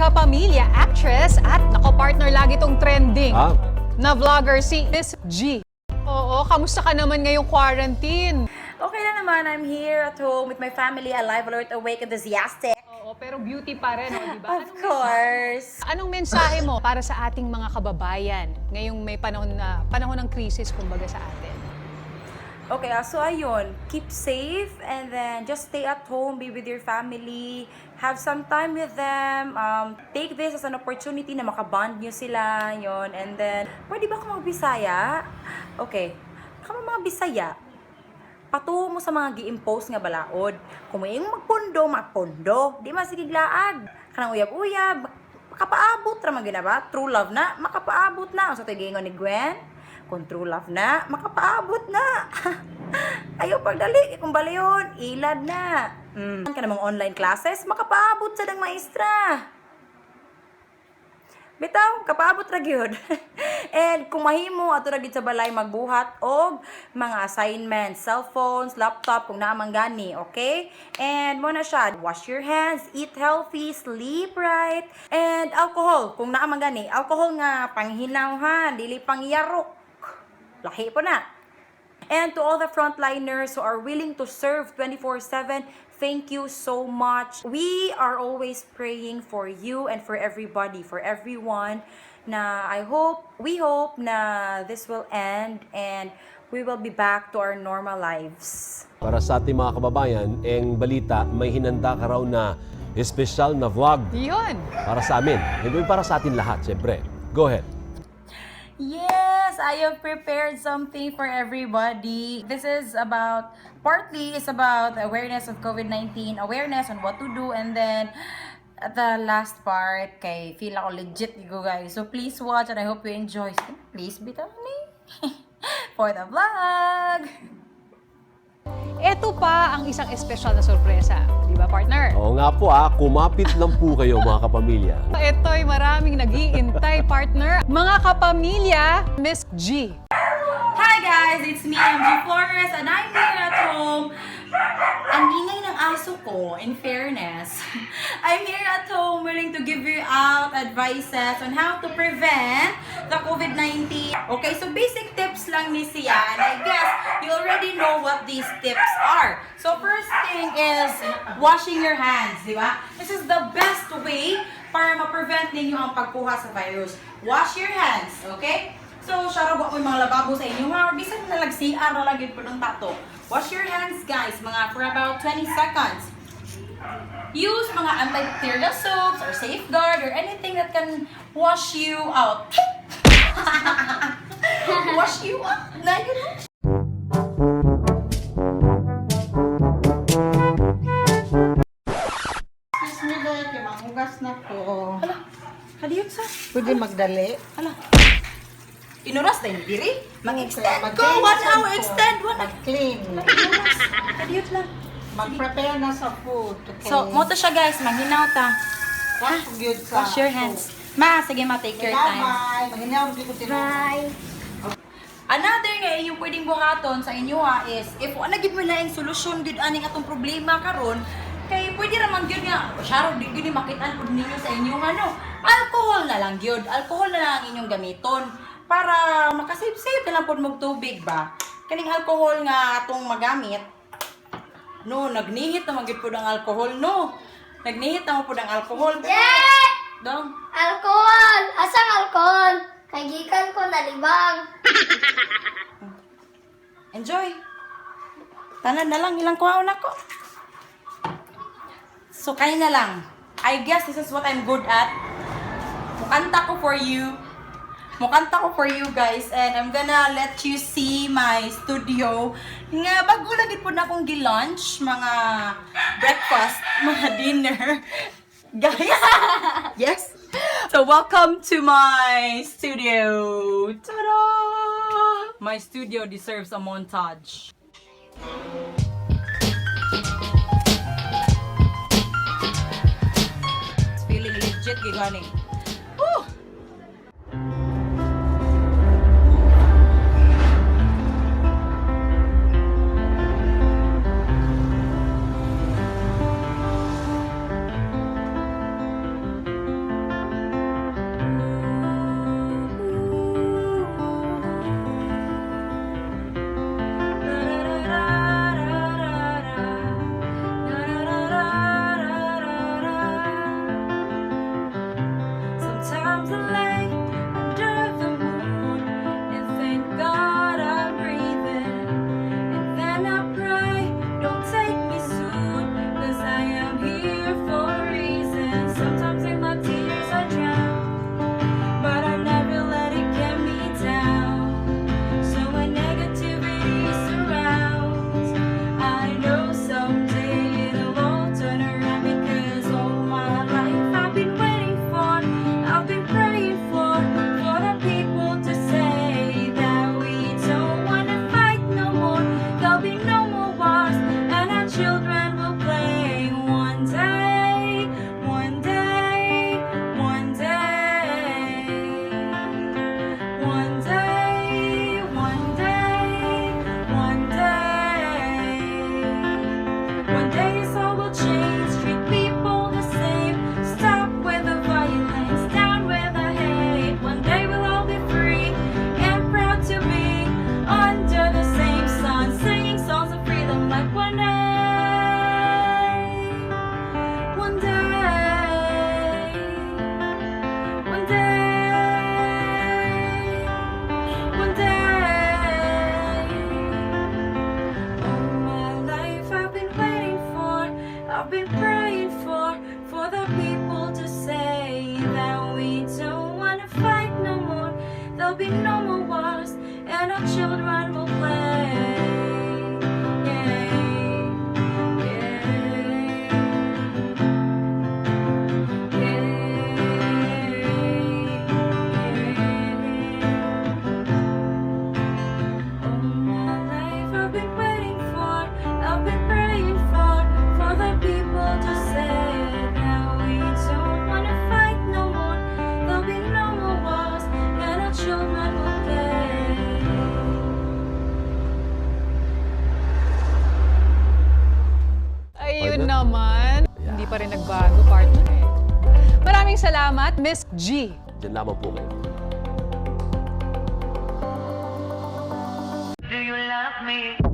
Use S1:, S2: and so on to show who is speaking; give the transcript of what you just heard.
S1: kapamilya, actress at nako-partner lagi tong trending na vlogger si Miss G. Oo, kamusta ka naman ngayong quarantine?
S2: Okay na naman, I'm here at home with my family, alive, alert, awake, enthusiastic.
S1: Oo, pero beauty pa rin, di ba?
S2: Of course.
S1: Anong mensahe mo para sa ating mga kababayan ngayong may panahon ng krisis kumbaga sa atin?
S2: Okay, so ayun, keep safe and then just stay at home, be with your family, have some time with them, take this as an opportunity na makabond nyo sila, yun, and then, pwede ba ako magbisaya? Okay, kamo mga Bisaya, patungo mo sa mga gi-impose nga balaod, kung may magpondo, di masigiglaag, kanang uyab-uyab, makapaabot ra man ba? True love na, makapaabot na, so tigingon ni Gwen, kung true love na, makapaabot na. Ayaw pagdali, kung balayon, ilad na. Ka namang online classes, makapaabot sa dang maestra. Bitaw, kapaabot ra gyud. And kung mahimo ato ra gyud sa balay magbuhat og mga assignments, cellphones, laptop kung naamang gani, okay? And mo na siya, wash your hands, eat healthy, sleep right, and alcohol kung naamang gani. Alcohol nga panghinawhan, dili pangyarok. Lahi po na. And to all the frontliners who are willing to serve 24/7, thank you so much. We are always praying for you and for everybody, for everyone. Na we hope na this will end and we will be back to our normal lives.
S3: Para sa ating mga kababayan, ang balita, may hinanda ka raw na espesyal na vlog
S1: Yun!
S3: para sa amin. Hindi para sa atin lahat, siyempre. Go ahead.
S2: Yes, I have prepared something for everybody. This is partly about awareness of COVID-19, awareness on what to do, and then at the last part, kay feel ako legit you guys. So please watch and I hope you enjoy. Please be me for the vlog.
S1: Ito pa ang isang espesyal na sorpresa. Di ba, partner?
S3: Oo nga po kumapit lang po kayo mga kapamilya.
S1: Ito'y maraming nag-iintay, partner. Mga kapamilya, Miss G.
S2: Hi guys, it's me, MG Flores, and I'm here at home. Ang ingay ng aso ko, in fairness. I'm here at home willing to give you out advices on how to prevent the COVID-19. Okay, so basic tips lang ni siya, and I guess you already know what these tips are. So first thing is washing your hands, di ba? This is the best way para ma-prevent ninyo ang pagkuha sa virus. Wash your hands, okay? So, syaro ba ko yung mga lababo sa inyo? Bisan na lag-CR na lagi po ng tato. Wash your hands, guys, for about 20 seconds. Use mga antibacterial soaps or Safeguard or anything that can wash you out. Wash you out? Na yun.
S4: Excuse me, Dek. Manghugas na ko.
S2: Hala, haliyot sa.
S4: Pwede magdali?
S2: Hala. Inuras na yung diri? Mag-extend
S4: Okay,
S2: ko. 1 hour extend.
S4: Mag-clean.
S2: Haliyot lang.
S4: Mag-prepare na sa food. Okay.
S2: So, moto siya, guys. Maghinaw ta.
S4: Wash good sa
S2: Wash your hands. Ma, sige ma, take your time.
S4: Bye-bye. Maghinaw ko ko
S2: Bye. Another nga yung pwedeng buhaton sa inyo is if wala gid mo na yung solusyon gid aning atong problema karon kay pwede ra man gyud nga syaro di gyud makit-an pud ninyo sa inyong alcohol na lang gyud. Alcohol na lang ang inyong gamiton para makasave-save na lang pud mog tubig ba. Kaning alcohol nga atong magamit no nagnihit na magyud pud ang alcohol no. Nagnihit na mo pud ang alcohol. Dong.
S5: Alcohol! Asang alcohol? Kay gikan ko nalibang.
S2: Enjoy. Tanan na lang ilang kuhaon ako. So kaya na lang. I guess this is what I'm good at. Mukanta ko for you. Mukanta ko for you guys and I'm gonna let you see my studio. Nga bago lagi po na akong gi-lunch, mga breakfast, mga dinner. Guys, yes. So welcome to my studio. Ta-da! My studio deserves a montage. It's feeling legit, gigani. Woo! been praying for the people to say that we don't wanna fight no more. There'll be no more wars, and our children will play.
S1: Ayun
S3: Partner?
S1: naman. Hindi pa rin nagbago, partner eh. Maraming salamat, Miss G.
S3: Diyan lamang po kayo.
S6: Do you love me?